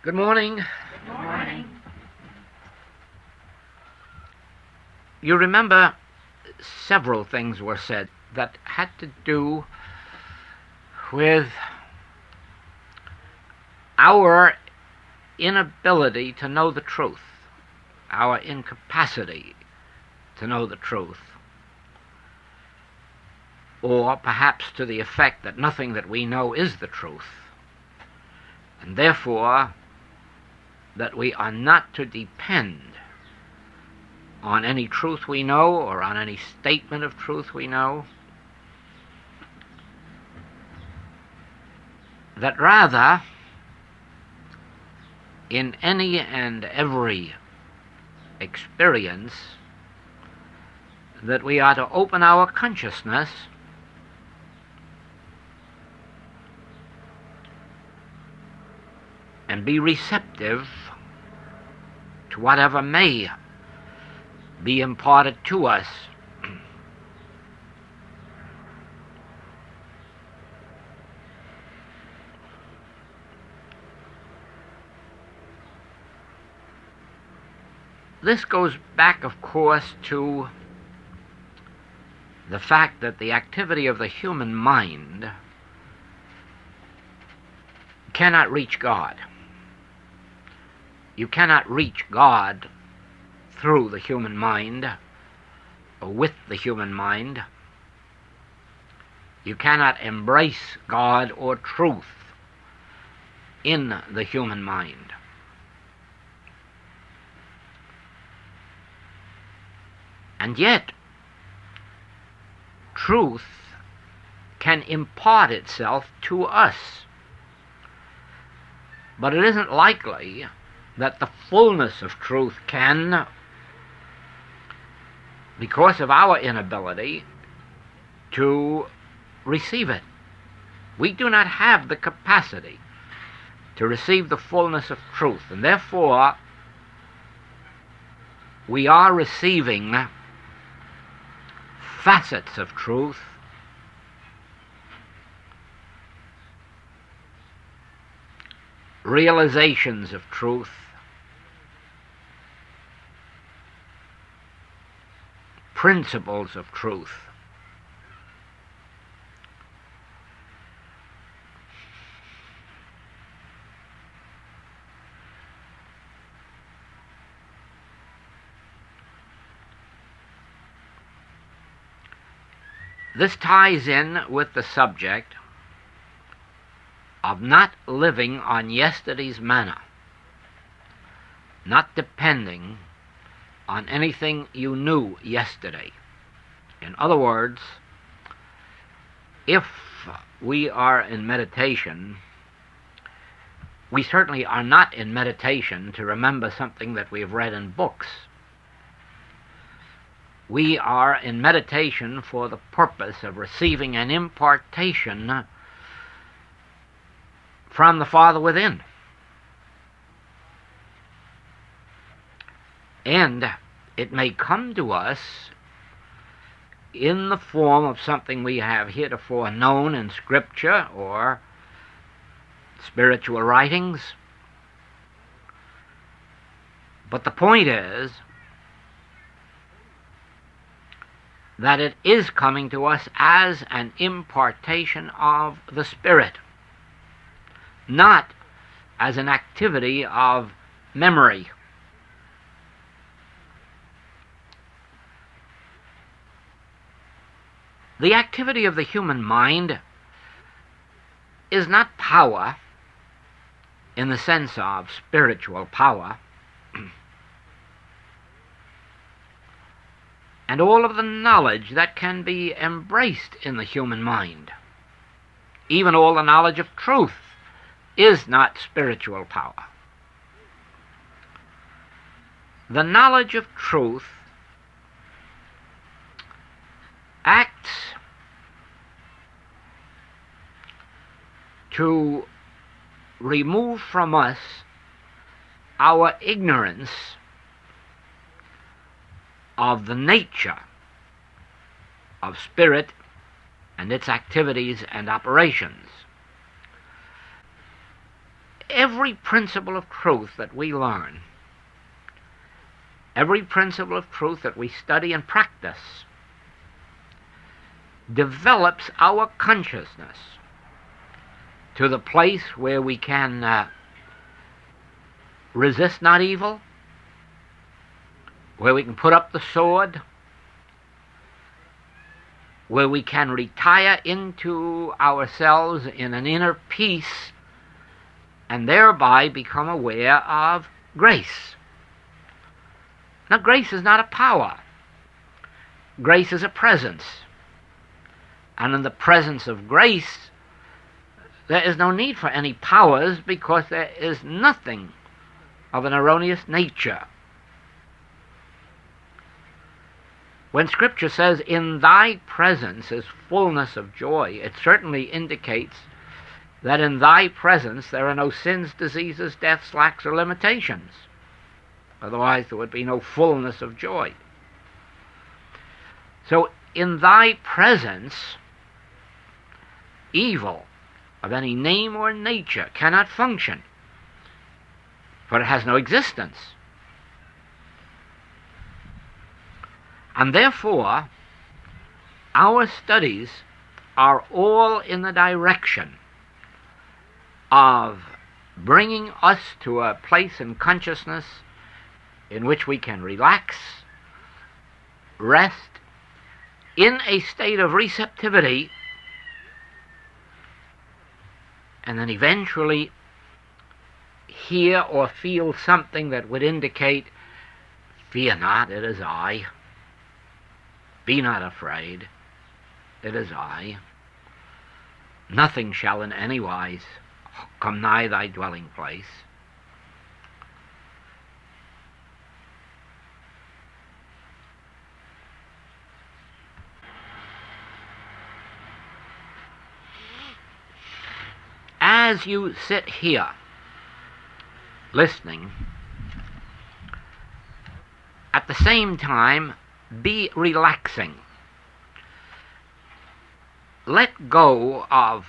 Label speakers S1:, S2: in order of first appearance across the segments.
S1: Good morning.
S2: Good morning.
S1: You remember several things were said that had to do with our inability to know the truth, our incapacity to know the truth, or perhaps to the effect that nothing that we know is the truth, and therefore that we are not to depend on any truth we know or on any statement of truth we know, that rather in any and every experience that we are to open our consciousness and be receptive to whatever may be imparted to us. This goes back, of course, to the fact that the activity of the human mind cannot reach God. You cannot reach God through the human mind or with the human mind. You cannot embrace God or truth in the human mind. And yet, truth can impart itself to us. But it isn't likely that the fullness of truth can, because of our inability to receive it. We do not have the capacity to receive the fullness of truth, and therefore we are receiving facets of truth, realizations of truth, principles of truth. This ties in with the subject of not living on yesterday's manna, not depending on anything you knew yesterday. In other words, if we are in meditation, we certainly are not in meditation to remember something that we've read in books. We are in meditation for the purpose of receiving an impartation from the Father within. And it may come to us in the form of something we have heretofore known in Scripture or spiritual writings. But the point is that it is coming to us as an impartation of the Spirit, not as an activity of memory. The activity of the human mind is not power in the sense of spiritual power, and all of the knowledge that can be embraced in the human mind, even all the knowledge of truth, is not spiritual power. The knowledge of truth acts to remove from us our ignorance of the nature of spirit and its activities and operations. every principle of truth that we learn, every principle of truth that we study and practice, develops our consciousness to the place where we can resist not evil, where we can put up the sword, where we can retire into ourselves in an inner peace and thereby become aware of grace. Now, grace is not a power. Grace is a presence. And in the presence of grace, there is no need for any powers, because there is nothing of an erroneous nature. When Scripture says, "In thy presence is fullness of joy," it certainly indicates that in thy presence there are no sins, diseases, deaths, lacks, or limitations. Otherwise there would be no fullness of joy. So in thy presence, evil of any name or nature cannot function, for it has no existence. And therefore, our studies are all in the direction of bringing us to a place in consciousness in which we can relax, rest, in a state of receptivity, and then eventually hear or feel something that would indicate, "Fear not, it is I. Be not afraid, it is I. Nothing shall in any wise come nigh thy dwelling place." As you sit here listening, at the same time be relaxing. Let go of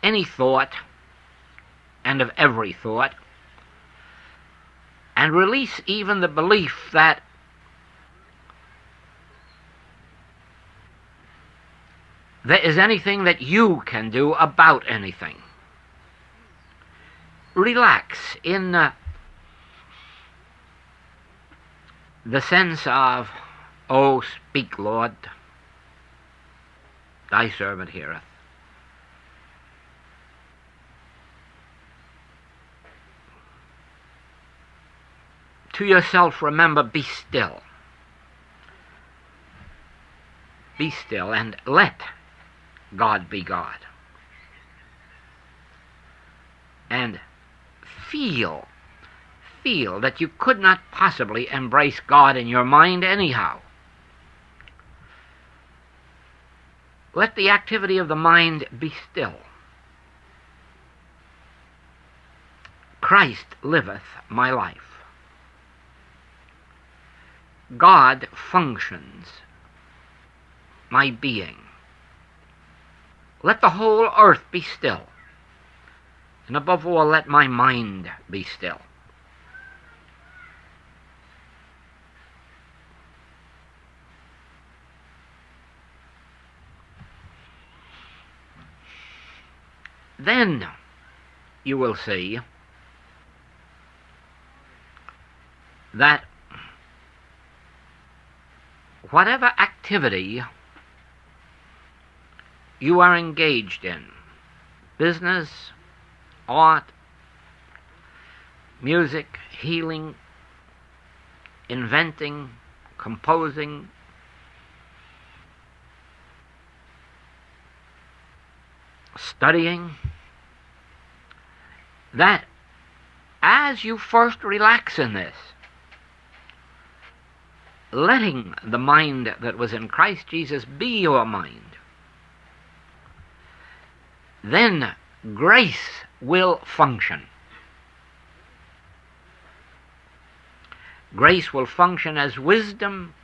S1: any thought and of every thought, and release even the belief that there is anything that you can do about anything. Relax in the sense of, "Oh, speak, Lord, thy servant heareth." To yourself remember, be still. Be still and let God be God. And feel that you could not possibly embrace God in your mind anyhow. Let the activity of the mind be still. Christ liveth my life. God functions my being. Let the whole earth be still. And above all, let my mind be still. Then you will see that whatever activity you are engaged in, business, art, music, healing, inventing, composing, studying, that as you first relax in this, letting the mind that was in Christ Jesus be your mind, then grace will function. Grace will function as wisdom.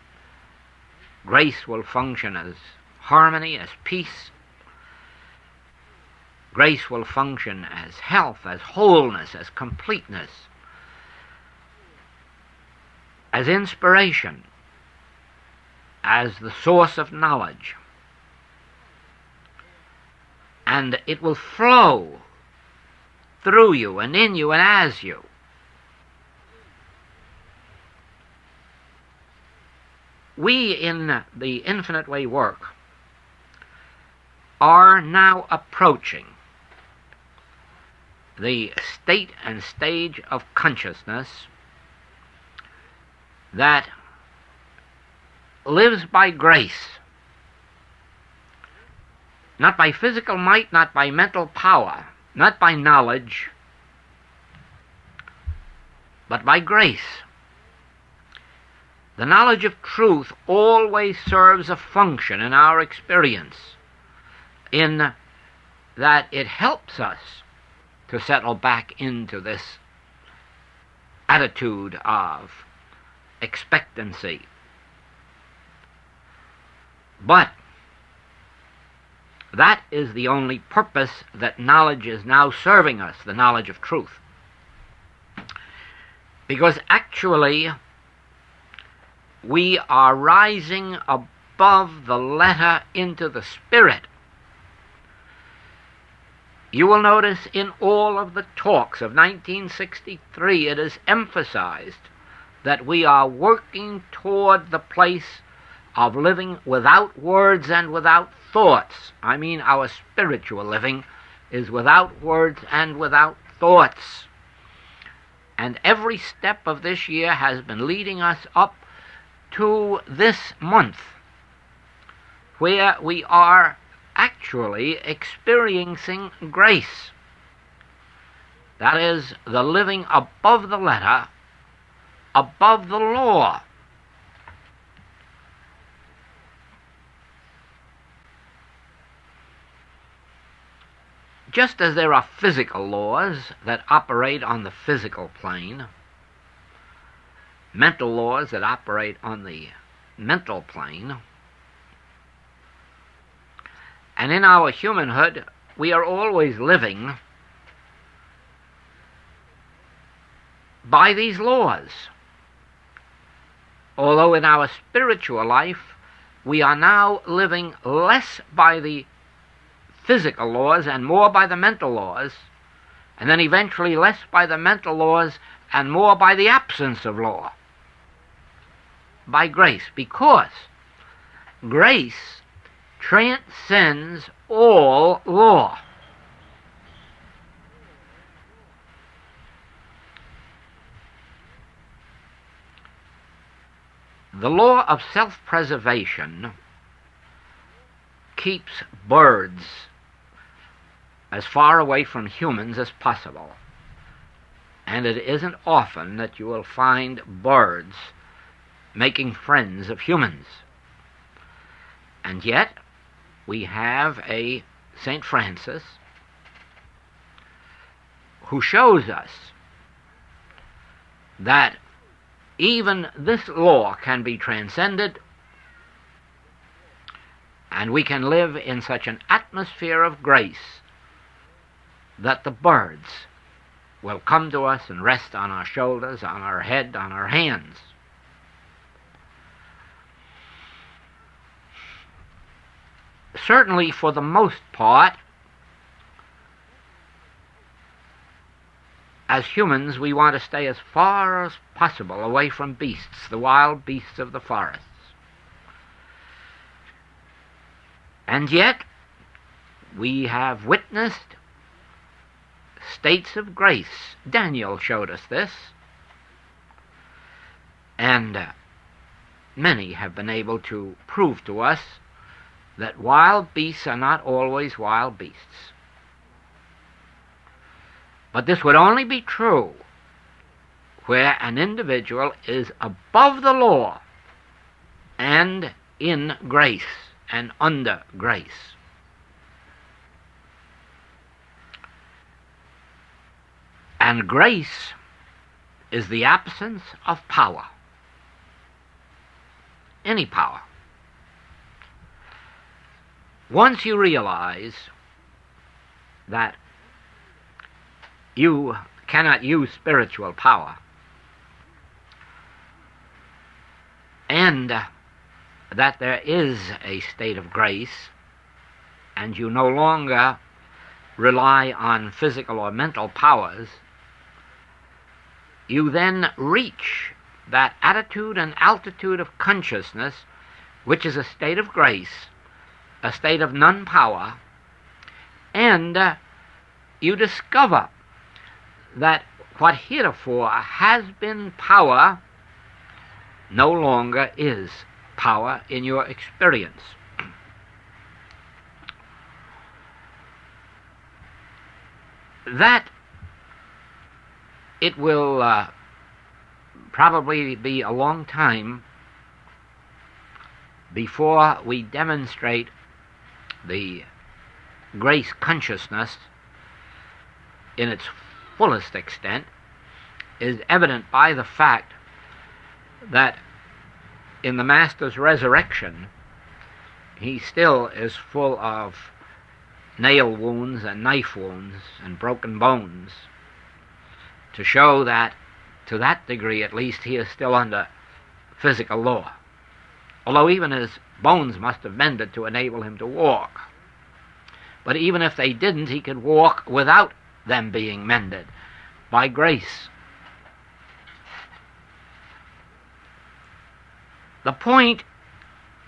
S1: Grace will function as harmony, as peace. Grace will function as health, as wholeness, as completeness, as inspiration, as the source of knowledge. And it will flow through you and in you and as you. We in the Infinite Way work are now approaching the state and stage of consciousness that lives by grace, not by physical might, not by mental power, not by knowledge, but by grace. The knowledge of truth always serves a function in our experience, in that it helps us to settle back into this attitude of expectancy. But that is the only purpose that knowledge is now serving us, the knowledge of truth. Because actually, we are rising above the letter into the spirit. You will notice in all of the talks of 1963, it is emphasized that we are working toward the place of living without words and without thoughts. I mean, our spiritual living is without words and without thoughts. And every step of this year has been leading us up to this month, where we are actually experiencing grace. That is, the living above the letter, above the law. Just as there are physical laws that operate on the physical plane, mental laws that operate on the mental plane, and in our humanhood, we are always living by these laws. Although in our spiritual life, we are now living less by the physical laws and more by the mental laws, and then eventually less by the mental laws and more by the absence of law, by grace, because grace transcends all law. The law of self-preservation keeps birds as far away from humans as possible, and it isn't often that you will find birds making friends of humans. And yet, we have a St. Francis who shows us that even this law can be transcended, and we can live in such an atmosphere of grace that the birds will come to us and rest on our shoulders, on our head, on our hands. Certainly, for the most part, as humans, we want to stay as far as possible away from beasts, the wild beasts of the forests. And yet, we have witnessed states of grace. Daniel showed us this, and many have been able to prove to us that wild beasts are not always wild beasts. But this would only be true where an individual is above the law and in grace and under grace. And grace is the absence of power. Any power. Once you realize that you cannot use spiritual power, and that there is a state of grace, and you no longer rely on physical or mental powers, you then reach that attitude and altitude of consciousness, which is a state of grace, a state of non-power, and you discover that what heretofore has been power no longer is power in your experience. That it will probably be a long time before we demonstrate the grace consciousness in its fullest extent, is evident by the fact that in the Master's resurrection, he still is full of nail wounds and knife wounds and broken bones, to show that, to that degree at least, he is still under physical law. Although even his bones must have mended to enable him to walk. But even if they didn't, he could walk without them being mended by grace. The point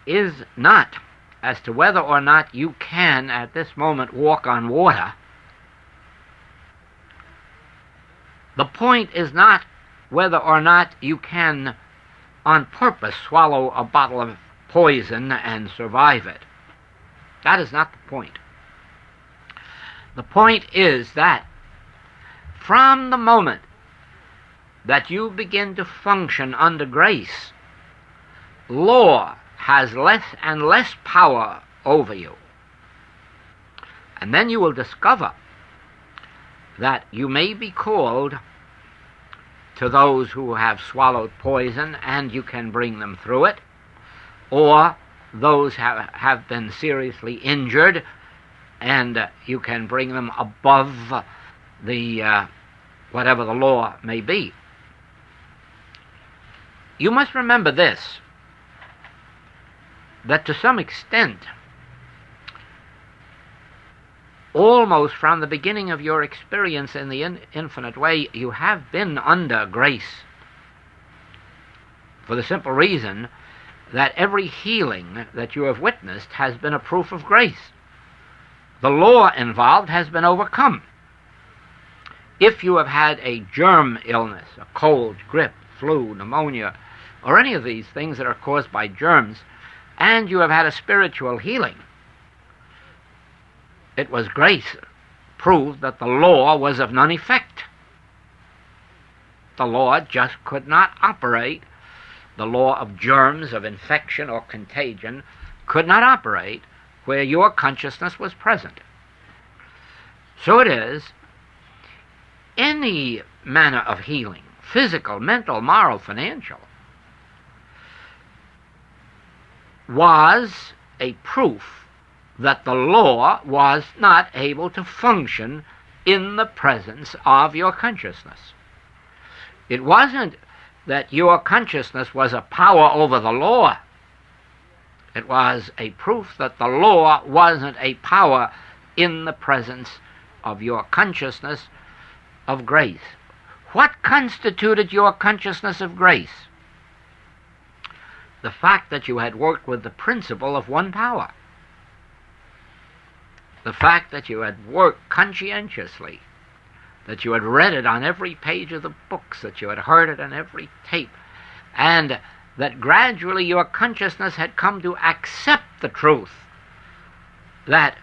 S1: is not as to whether or not you can at this moment walk on water. The point is not whether or not you can on purpose swallow a bottle of poison and survive it. That is not the point. The point is that from the moment that you begin to function under grace, law has less and less power over you. And then you will discover that you may be called to those who have swallowed poison and you can bring them through it, or those have been seriously injured and you can bring them above the whatever the law may be. You must remember this, that to some extent, almost from the beginning of your experience in the infinite way, you have been under grace, for the simple reason that every healing that you have witnessed has been a proof of grace. The law involved has been overcome. If you have had a germ illness, a cold, grip, flu, pneumonia, or any of these things that are caused by germs, and you have had a spiritual healing, it was grace proved that the law was of none effect. The law just could not operate. The law of germs, of infection or contagion, could not operate where your consciousness was present. So it is, any manner of healing, physical, mental, moral, financial, was a proof that the law was not able to function in the presence of your consciousness. It wasn't that your consciousness was a power over the law. It was a proof that the law wasn't a power in the presence of your consciousness of grace. What constituted your consciousness of grace? The fact that you had worked with the principle of one power. The fact that you had worked conscientiously, that you had read it on every page of the books, that you had heard it on every tape, and that gradually your consciousness had come to accept the truth that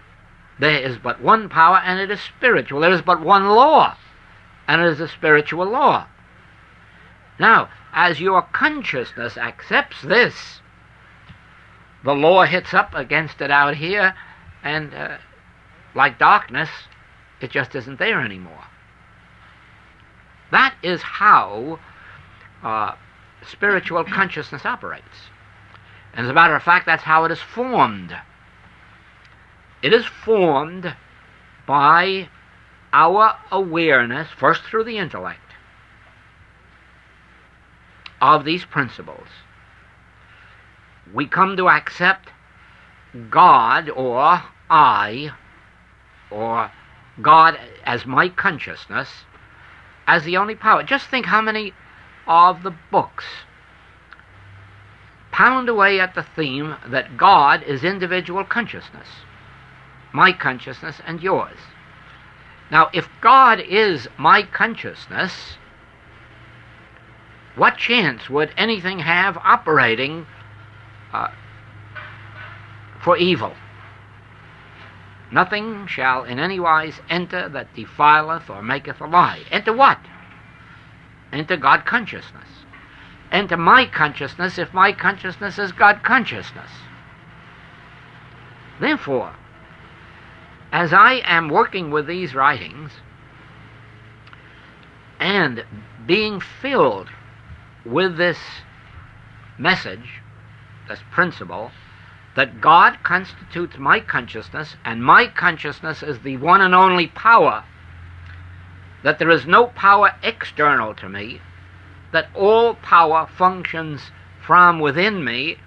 S1: there is but one power and it is spiritual. There is but one law and it is a spiritual law. Now, as your consciousness accepts this, the law hits up against it out here, and like darkness, it just isn't there anymore. That is how spiritual consciousness operates. And as a matter of fact, that's how it is formed. It is formed by our awareness, first through the intellect, of these principles, we come to accept God, or I, or God as my consciousness, as the only power. Just think how many of the books pound away at the theme that God is individual consciousness, my consciousness and yours. Now, if God is my consciousness, what chance would anything have operating for evil? Nothing shall in any wise enter that defileth or maketh a lie. Enter what? Enter God consciousness. Enter my consciousness if my consciousness is God consciousness. Therefore, as I am working with these writings and being filled with this message, this principle, that God constitutes my consciousness, and my consciousness is the one and only power, that there is no power external to me, that all power functions from within me,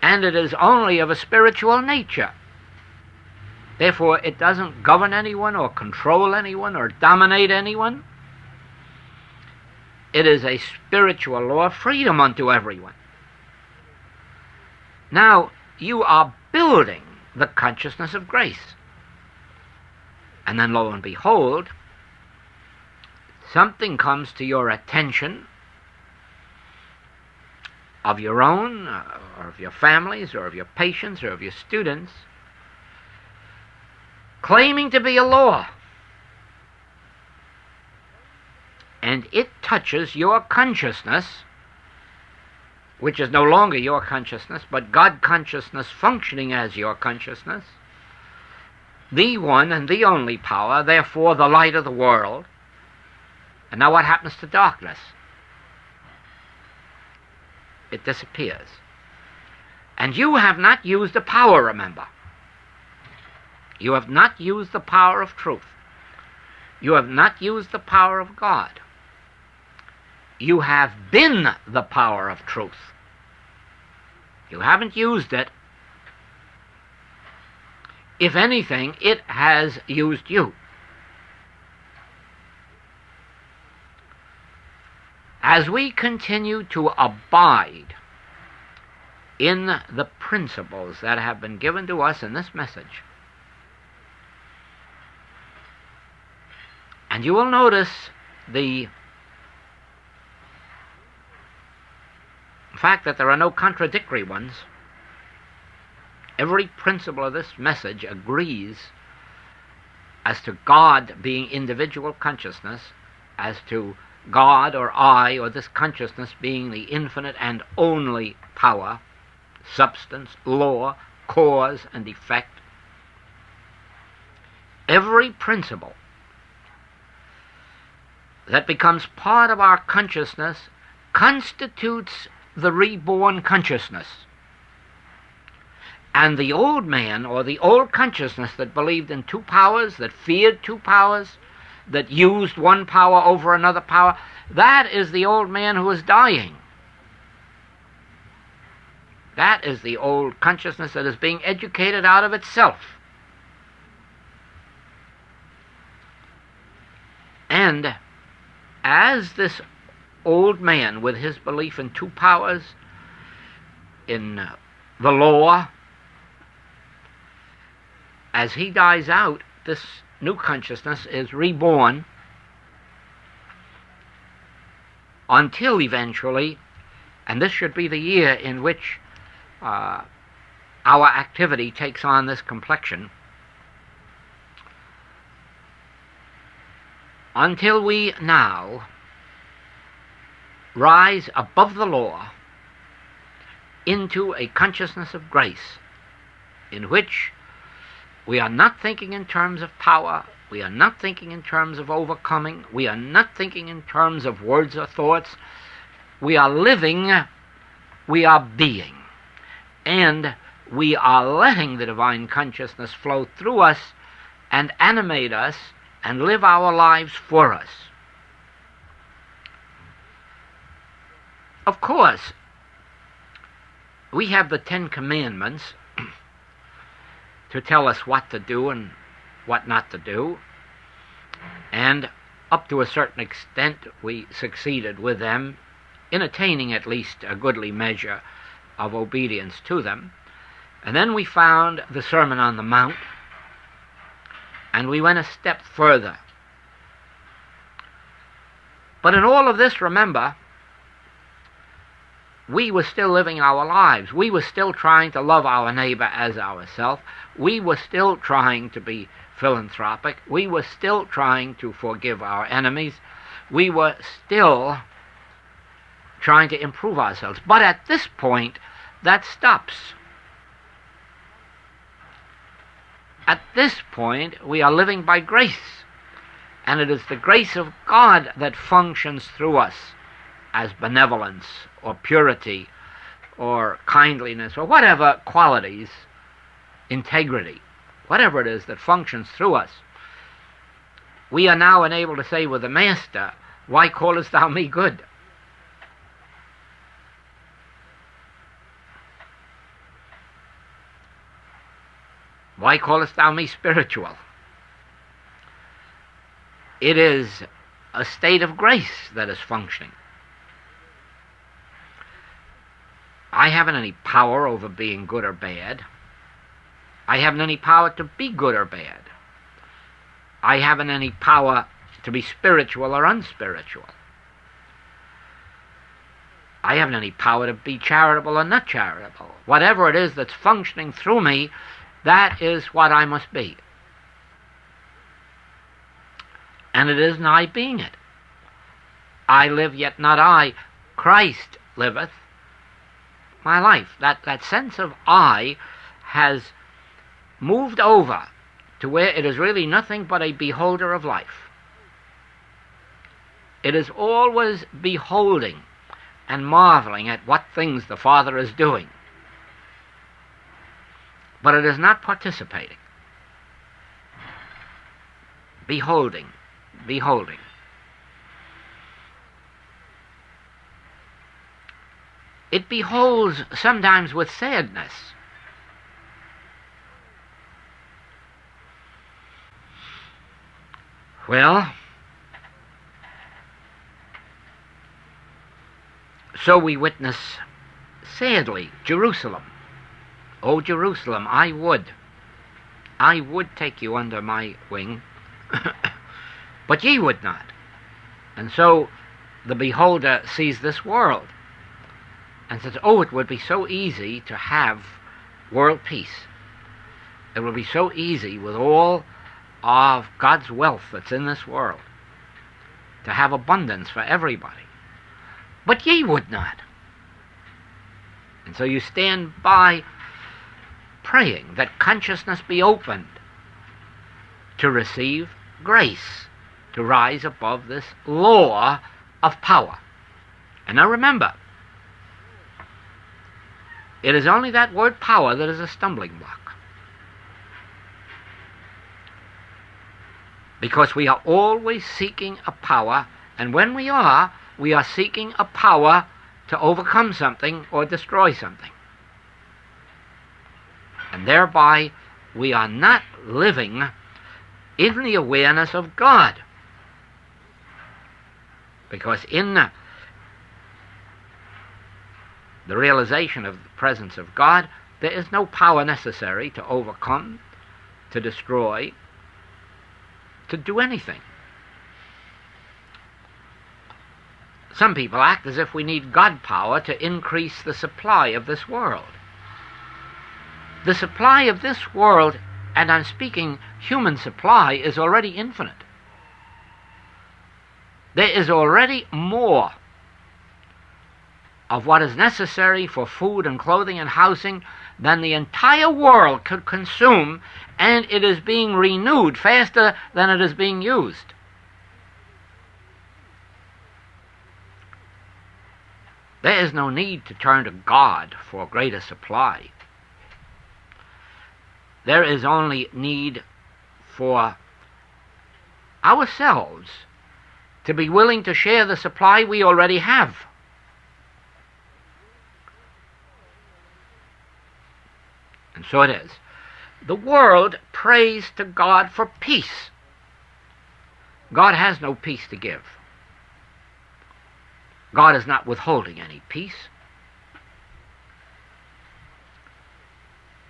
S1: and it is only of a spiritual nature. Therefore, it doesn't govern anyone or control anyone or dominate anyone. It is a spiritual law of freedom unto everyone. Now, you are building the consciousness of grace. And then, lo and behold, something comes to your attention of your own, or of your families, or of your patients, or of your students, claiming to be a law. And it touches your consciousness, which is no longer your consciousness, but God consciousness functioning as your consciousness, the one and the only power, therefore the light of the world. And now what happens to darkness? It disappears. And you have not used the power, remember. You have not used the power of truth. You have not used the power of God. You have been the power of truth. You haven't used it. If anything, it has used you. As we continue to abide in the principles that have been given to us in this message, and you will notice the fact that there are no contradictory ones. Every principle of this message agrees as to God being individual consciousness, as to God or I or this consciousness being the infinite and only power, substance, law, cause, and effect. Every principle that becomes part of our consciousness constitutes the reborn consciousness. And the old man, or the old consciousness that believed in two powers, that feared two powers, that used one power over another power, that is the old man who is dying. That is the old consciousness that is being educated out of itself. And as this old man, with his belief in two powers, in the law, as he dies out, this new consciousness is reborn until eventually, and this should be the year in which our activity takes on this complexion, until we now rise above the law into a consciousness of grace, in which we are not thinking in terms of power, we are not thinking in terms of overcoming, we are not thinking in terms of words or thoughts. We are living, we are being, and we are letting the divine consciousness flow through us and animate us and live our lives for us. Of course, we have the 10 Commandments to tell us what to do and what not to do, and up to a certain extent we succeeded with them in attaining at least a goodly measure of obedience to them. And then we found the Sermon on the Mount, and we went a step further. But in all of this, remember, we were still living our lives. We were still trying to love our neighbor as ourselves. We were still trying to be philanthropic. We were still trying to forgive our enemies. We were still trying to improve ourselves. But at this point, that stops. At this point, we are living by grace. And it is the grace of God that functions through us as benevolence or purity or kindliness or whatever qualities, integrity, whatever it is that functions through us. We are now enabled to say with the Master, "Why callest thou me good?" Why callest thou me spiritual? It is a state of grace that is functioning. I haven't any power over being good or bad. I haven't any power to be good or bad. I haven't any power to be spiritual or unspiritual. I haven't any power to be charitable or not charitable. Whatever it is that's functioning through me, that is what I must be. And it is I being it. I live, yet not I. Christ liveth my life. That sense of I has moved over to where it is really nothing but a beholder of life. It is always beholding and marveling at what things the Father is doing. But it is not participating. Beholding. It beholds sometimes with sadness. Well, so we witness sadly Jerusalem. Oh, Jerusalem, I would take you under my wing, but ye would not. And so the beholder sees this world and says, oh, it would be so easy to have world peace. It would be so easy with all of God's wealth that's in this world to have abundance for everybody. But ye would not. And so you stand by praying that consciousness be opened to receive grace, to rise above this law of power. And now remember, it is only that word power that is a stumbling block. Because we are always seeking a power, and when we are seeking a power to overcome something or destroy something. And thereby we are not living in the awareness of God. Because in the realization of the presence of God, there is no power necessary to overcome, to destroy, to do anything. Some people act as if we need God power to increase the supply of this world. The supply of this world, and I'm speaking human supply, is already infinite. There is already more of what is necessary for food and clothing and housing than the entire world could consume, and it is being renewed faster than it is being used. There is no need to turn to God for greater supply. There is only need for ourselves to be willing to share the supply we already have. And so it is. The world prays to God for peace. God has no peace to give. God is not withholding any peace.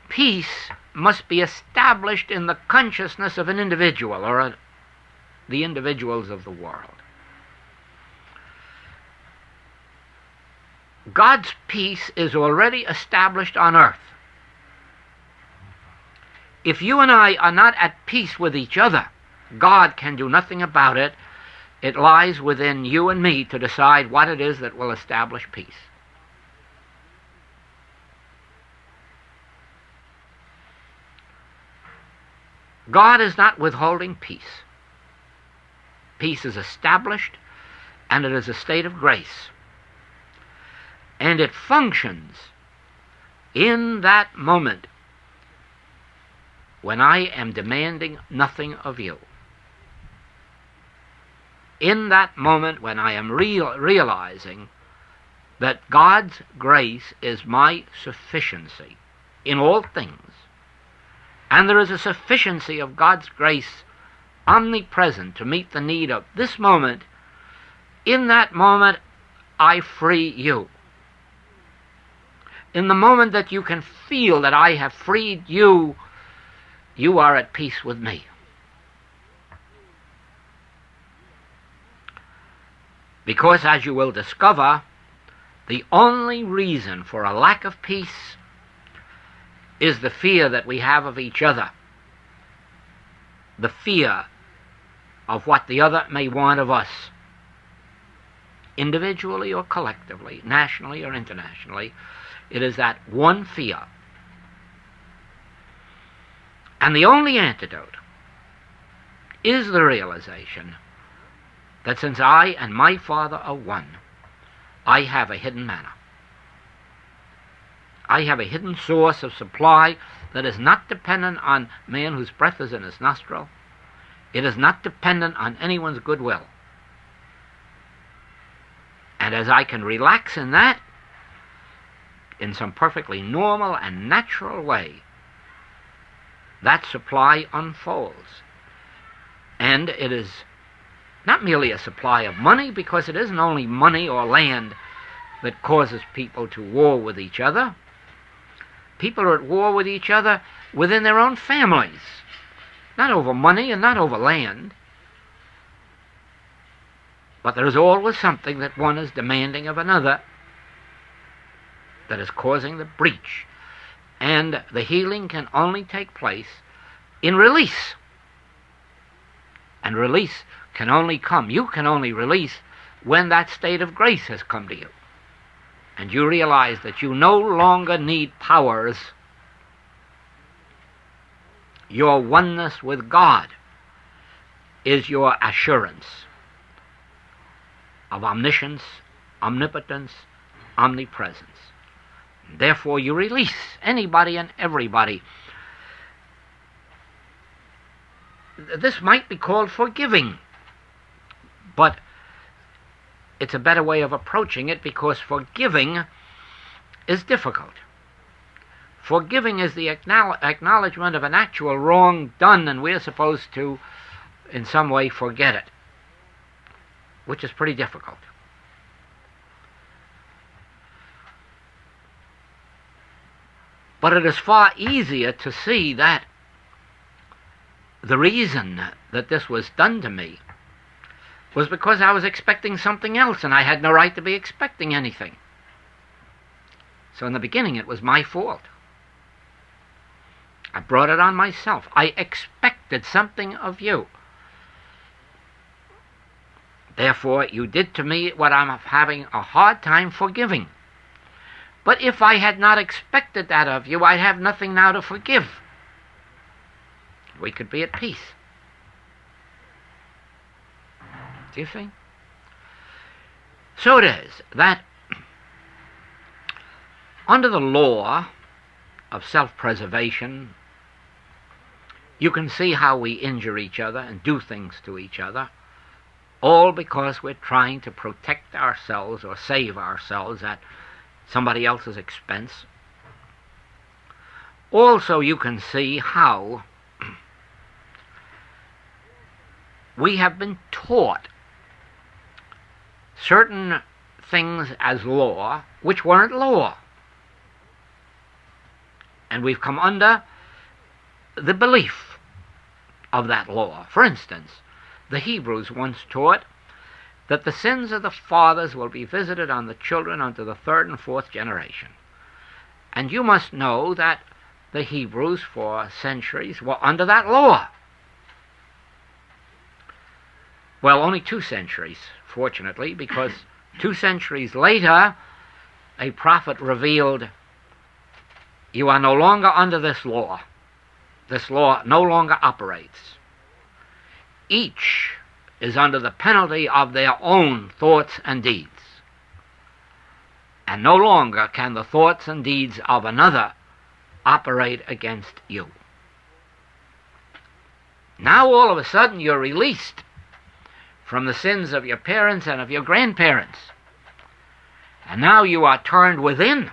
S1: Peace must be established in the consciousness of an individual, or the individuals of the world. God's peace is already established on earth. If you and I are not at peace with each other, God can do nothing about it. It lies within you and me to decide what it is that will establish peace. God is not withholding peace. Peace is established, and it is a state of grace. And it functions in that moment when I am demanding nothing of you. In that moment when I am realizing that God's grace is my sufficiency in all things, and there is a sufficiency of God's grace omnipresent to meet the need of this moment, in that moment I free you. In the moment that you can feel that I have freed you, you are at peace with me. Because, as you will discover, the only reason for a lack of peace is the fear that we have of each other. The fear of what the other may want of us, individually or collectively, nationally or internationally. It is that one fear. And the only antidote is the realization that since I and my Father are one, I have a hidden manna. I have a hidden source of supply that is not dependent on man whose breath is in his nostril. It is not dependent on anyone's goodwill. And as I can relax in that, in some perfectly normal and natural way, that supply unfolds. And it is not merely a supply of money, because it isn't only money or land that causes people to war with each other. People are at war with each other within their own families, not over money and not over land. But there is always something that one is demanding of another that is causing the breach. And the healing can only take place in release. And release can only come, you can only release when that state of grace has come to you. And you realize that you no longer need powers. Your oneness with God is your assurance of omniscience, omnipotence, omnipresence. Therefore, you release anybody and everybody. This might be called forgiving, but it's a better way of approaching it, because forgiving is difficult. Forgiving is the acknowledgement of an actual wrong done, and we're supposed to, in some way, forget it, which is pretty difficult. But it is far easier to see that the reason that this was done to me was because I was expecting something else, and I had no right to be expecting anything. So in the beginning, it was my fault. I brought it on myself. I expected something of you. Therefore, you did to me what I'm having a hard time forgiving. But if I had not expected that of you, I'd have nothing now to forgive. We could be at peace. Do you see? So it is that under the law of self-preservation, You can see how we injure each other and do things to each other, all because we're trying to protect ourselves or save ourselves at somebody else's expense. Also, you can see how we have been taught certain things as law which weren't law. And we've come under the belief of that law. For instance, the Hebrews once taught that the sins of the fathers will be visited on the children unto the third and fourth generation. And you must know that the Hebrews for centuries were under that law. Well, only 2 centuries, fortunately, because 2 centuries later, a prophet revealed, you are no longer under this law. This law no longer operates. Each is under the penalty of their own thoughts and deeds. And no longer can the thoughts and deeds of another operate against you. Now all of a sudden you're released from the sins of your parents and of your grandparents. And now you are turned within.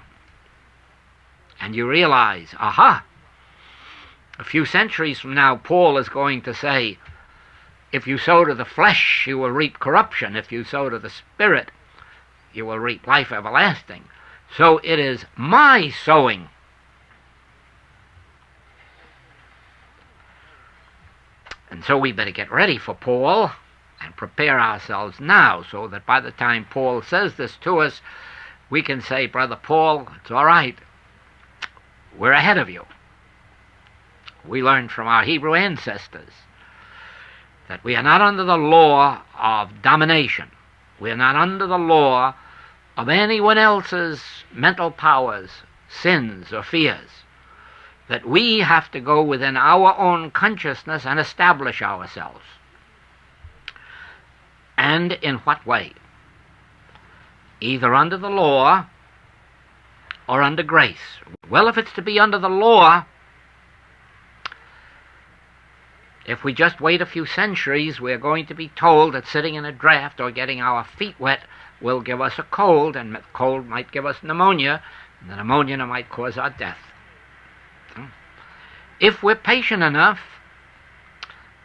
S1: And you realize, aha, a few centuries from now Paul is going to say, if you sow to the flesh, you will reap corruption. If you sow to the Spirit, you will reap life everlasting. So it is my sowing. And so we better get ready for Paul and prepare ourselves now so that by the time Paul says this to us, we can say, Brother Paul, it's all right. We're ahead of you. We learned from our Hebrew ancestors that we are not under the law of domination. We are not under the law of anyone else's mental powers, sins, or fears. That we have to go within our own consciousness and establish ourselves. And in what way? Either under the law or under grace. Well, if it's to be under the law, if we just wait a few centuries, we're going to be told that sitting in a draft or getting our feet wet will give us a cold, and the cold might give us pneumonia, and the pneumonia might cause our death. If we're patient enough,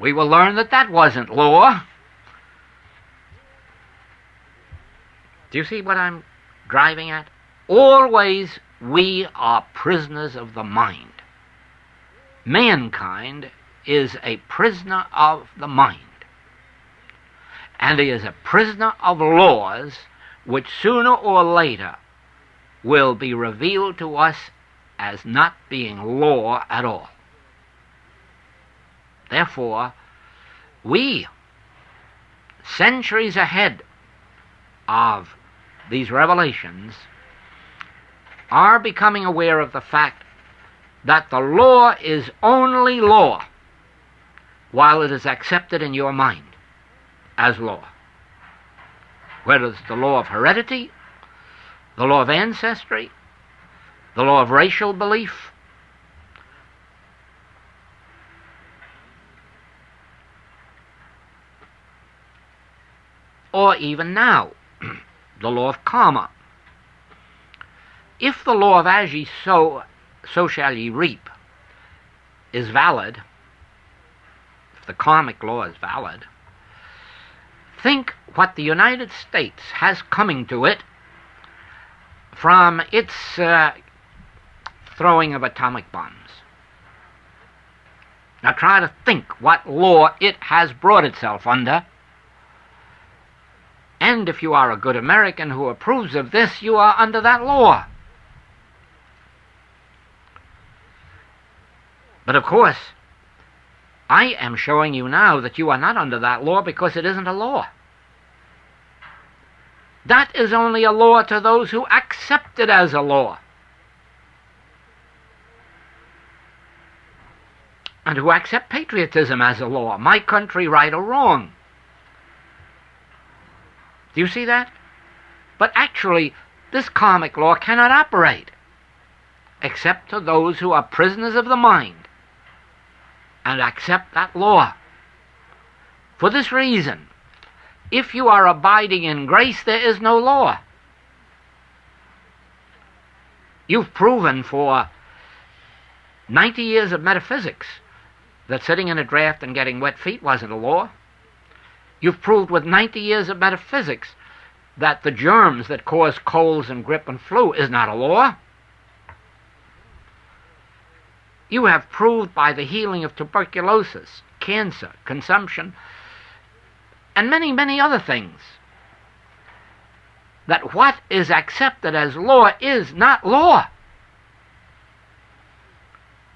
S1: we will learn that that wasn't law. Do you see what I'm driving at? Always we are prisoners of the mind. Mankind is a prisoner of the mind. And he is a prisoner of laws which sooner or later will be revealed to us as not being law at all. Therefore, we, centuries ahead of these revelations, are becoming aware of the fact that the law is only law while it is accepted in your mind as law. Whether it's the law of heredity, the law of ancestry, the law of racial belief, or even now, the law of karma. If the law of as ye sow, so shall ye reap is valid, if the karmic law is valid, think what the United States has coming to it from its throwing of atomic bombs. Now try to think what law it has brought itself under. And if you are a good American who approves of this, you are under that law. But of course, I am showing you now that you are not under that law because it isn't a law. That is only a law to those who accept it as a law. And who accept patriotism as a law, my country right or wrong. Do you see that? But actually, this karmic law cannot operate except to those who are prisoners of the mind and accept that law. For this reason, if you are abiding in grace, there is no law. You've proven for 90 years of metaphysics that sitting in a draft and getting wet feet wasn't a law. You've proved with 90 years of metaphysics that the germs that cause colds and grip and flu is not a law. You have proved by the healing of tuberculosis, cancer, consumption, and many, many other things that what is accepted as law is not law.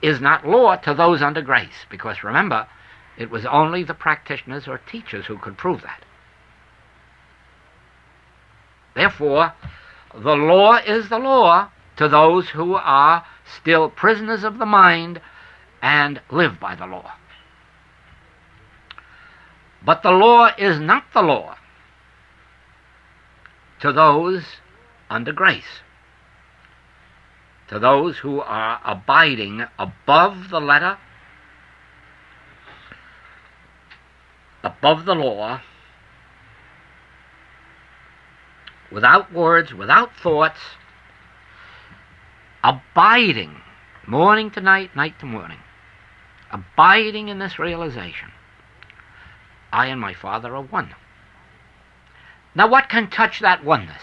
S1: Is not law to those under grace. Because remember, it was only the practitioners or teachers who could prove that. Therefore, the law is the law to those who are still prisoners of the mind and live by the law. But the law is not the law to those under grace, to those who are abiding above the letter, above the law, without words, without thoughts, abiding morning to night, night to morning, abiding in this realization. I and my Father are one. Now what can touch that oneness?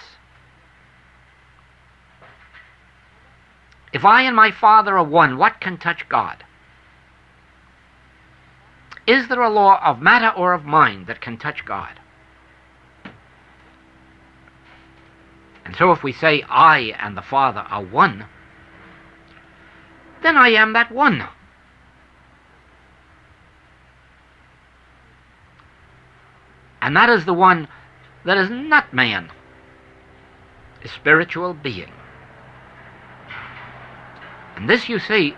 S1: If I and my Father are one, what can touch God? Is there a law of matter or of mind that can touch God? And so if we say I and the Father are one, then I am that one. And that is the one that is not man, a spiritual being. And this, you see,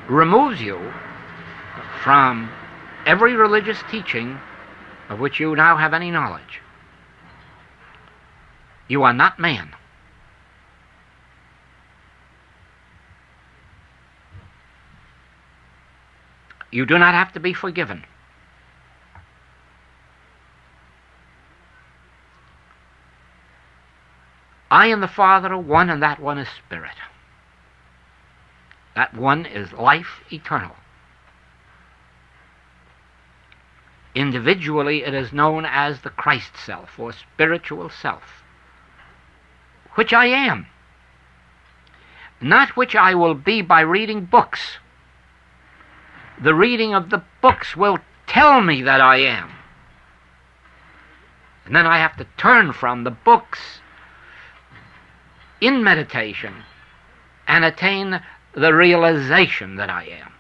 S1: removes you from every religious teaching of which you now have any knowledge. You are not man. You do not have to be forgiven. I and the Father are one, and that one is spirit. That one is life eternal. Individually, it is known as the Christ self, or spiritual self, which I am, not which I will be by reading books. The reading of the books will tell me that I am. And then I have to turn from the books in meditation and attain the realization that I am.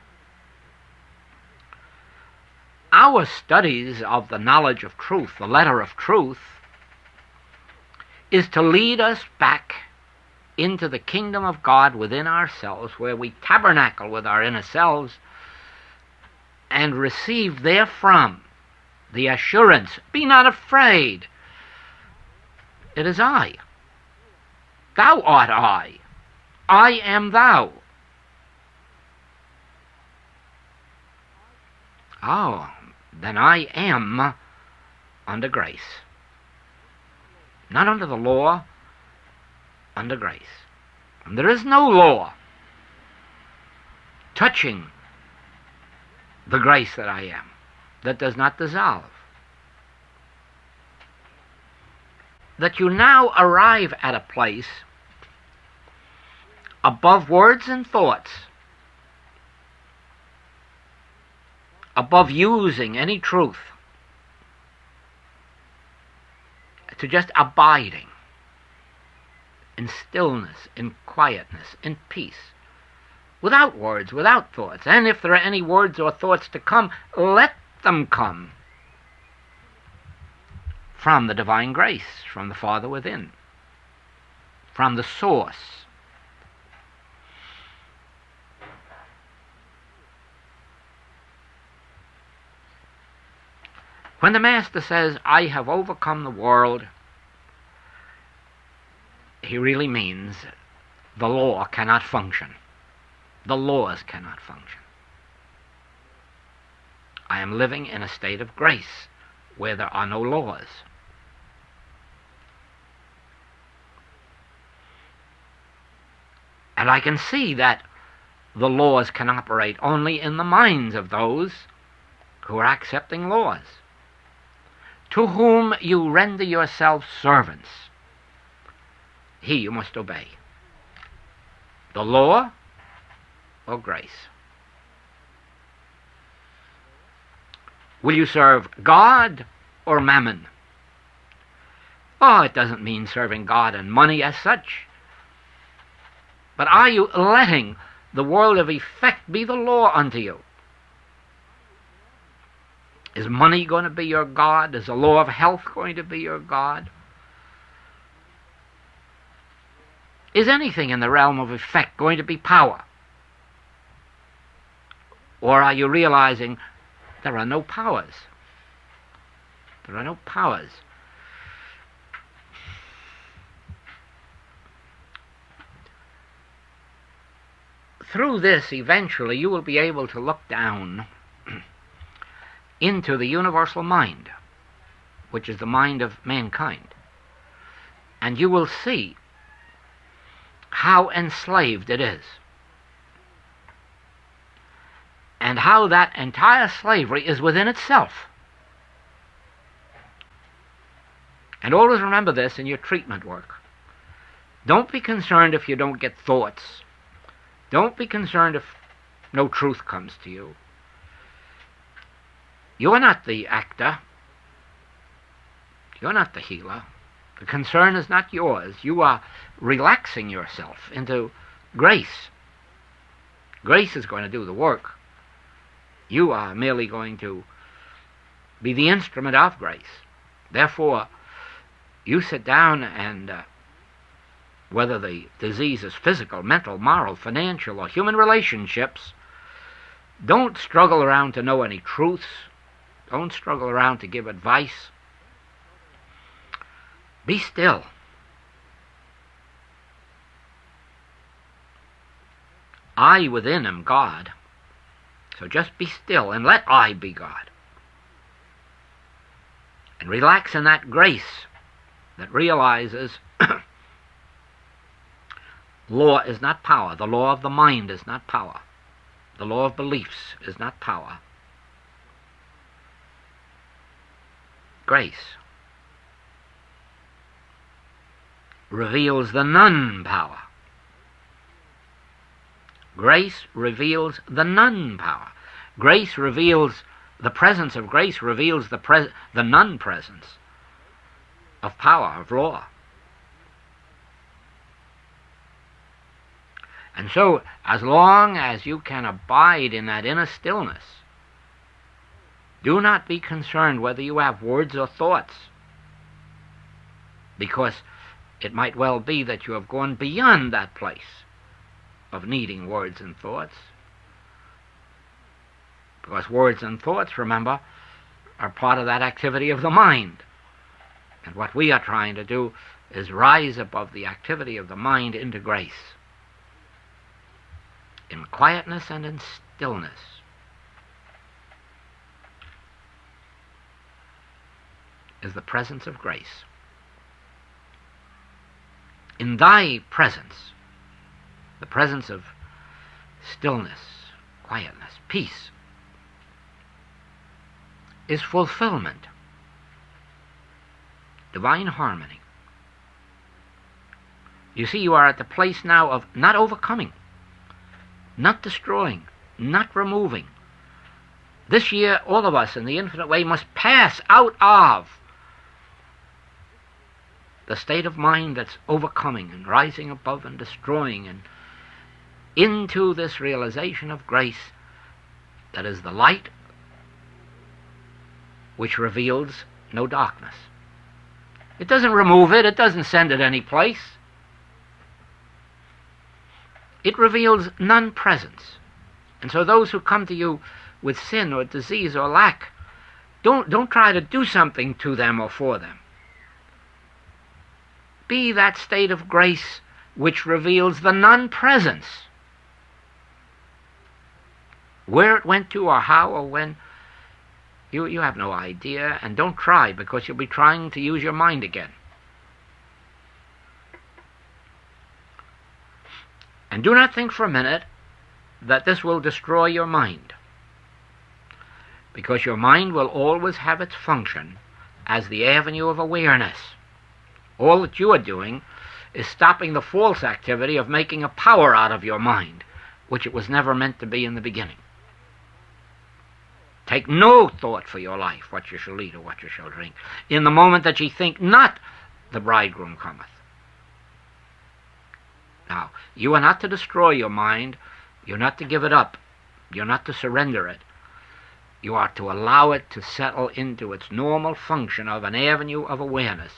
S1: Our studies of the knowledge of truth, the letter of truth, is to lead us back into the kingdom of God within ourselves, where we tabernacle with our inner selves and receive therefrom the assurance, be not afraid, it is I. Thou art I am thou. Oh, then I am under grace. Not under the law, under grace. And there is no law touching the grace that I am, that does not dissolve. That you now arrive at a place above words and thoughts, above using any truth, to just abiding in stillness, in quietness, in peace, without words, without thoughts. And if there are any words or thoughts to come, let them come from the divine grace, from the Father within, from the source. When the Master says, I have overcome the world, he really means the law cannot function. The laws cannot function. I am living in a state of grace where there are no laws. And I can see that the laws can operate only in the minds of those who are accepting laws, to whom you render yourselves servants. He you must obey. The law or grace? Will you serve God or mammon? Oh, it doesn't mean serving God and money as such. But are you letting the world of effect be the law unto you? Is money going to be your God? Is the law of health going to be your God? Is anything in the realm of effect going to be power? Or are you realizing there are no powers? There are no powers. Through this, eventually, you will be able to look down into the universal mind, which is the mind of mankind, and you will see how enslaved it is, and how that entire slavery is within itself. And always remember this in your treatment work. Don't be concerned if you don't get thoughts. Don't be concerned if no truth comes to you. You're not the actor. You're not the healer. The concern is not yours. You are relaxing yourself into grace. Grace is going to do the work. You are merely going to be the instrument of grace. Therefore, you sit down and whether the disease is physical, mental, moral, financial, or human relationships, don't struggle around to know any truths. Don't struggle around to give advice. Be still. I within am God. So just be still and let I be God. And relax in that grace that realizes law is not power. The law of the mind is not power. The law of beliefs is not power. Grace reveals the non-power. Grace reveals the non-power. Grace reveals the presence of grace, reveals the non-presence of power, of law. And so, as long as you can abide in that inner stillness, do not be concerned whether you have words or thoughts, because it might well be that you have gone beyond that place of needing words and thoughts. Because words and thoughts, remember, are part of that activity of the mind. And what we are trying to do is rise above the activity of the mind into grace, in quietness and in stillness. Is the presence of grace. In thy presence, the presence of stillness, quietness, peace, is fulfillment, divine harmony. You see, you are at the place now of not overcoming, not destroying, not removing. This year, all of us in the infinite way must pass out of the state of mind that's overcoming and rising above and destroying, and into this realization of grace that is the light which reveals no darkness. It doesn't remove it. It doesn't send it any place. It reveals non-presence. And so those who come to you with sin or disease or lack, don't try to do something to them or for them. Be that state of grace which reveals the non-presence. Where it went to or how or when, You have no idea, and don't try, because you'll be trying to use your mind again. And do not think for a minute that this will destroy your mind, because your mind will always have its function as the avenue of awareness. All that you are doing is stopping the false activity of making a power out of your mind, which it was never meant to be in the beginning. Take no thought for your life, what you shall eat or what you shall drink, in the moment that ye think not, the bridegroom cometh. Now, you are not to destroy your mind. You're not to give it up. You're not to surrender it. You are to allow it to settle into its normal function of an avenue of awareness.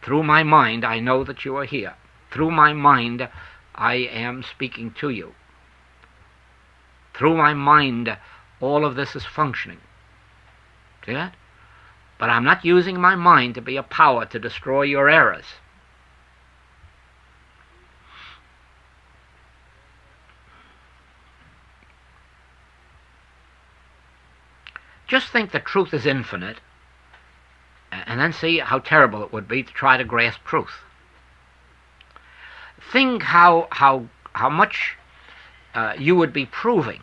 S1: Through my mind, I know that you are here. Through my mind, I am speaking to you. Through my mind, all of this is functioning. See that? But I'm not using my mind to be a power to destroy your errors. Just think that truth is infinite, and then see how terrible it would be to try to grasp truth. Think how much you would be proving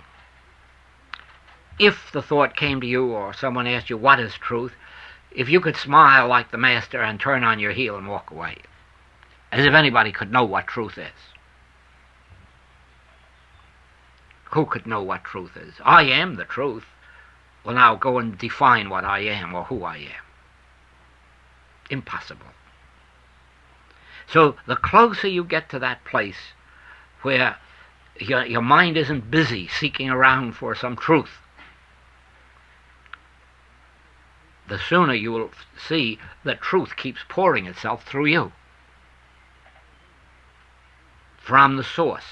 S1: if the thought came to you, or someone asked you, what is truth, if you could smile like the master and turn on your heel and walk away, as if anybody could know what truth is. Who could know what truth is? I am the truth. Well, now go and define what I am or who I am. Impossible. So the closer you get to that place where your mind isn't busy seeking around for some truth, the sooner you will see that truth keeps pouring itself through you. From the source.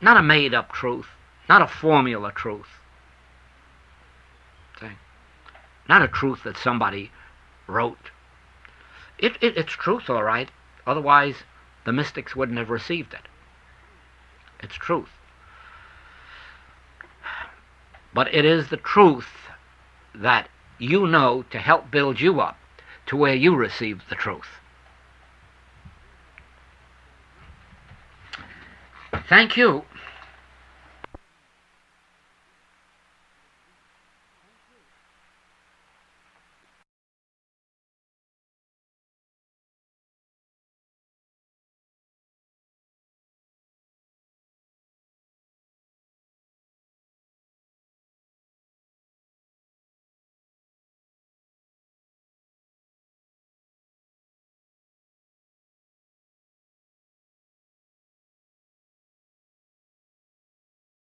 S1: Not a made-up truth, not a formula truth. See? Not a truth that somebody wrote. It's truth, all right. Otherwise, the mystics wouldn't have received it. It's truth. But it is the truth that you know to help build you up to where you receive the truth. Thank you.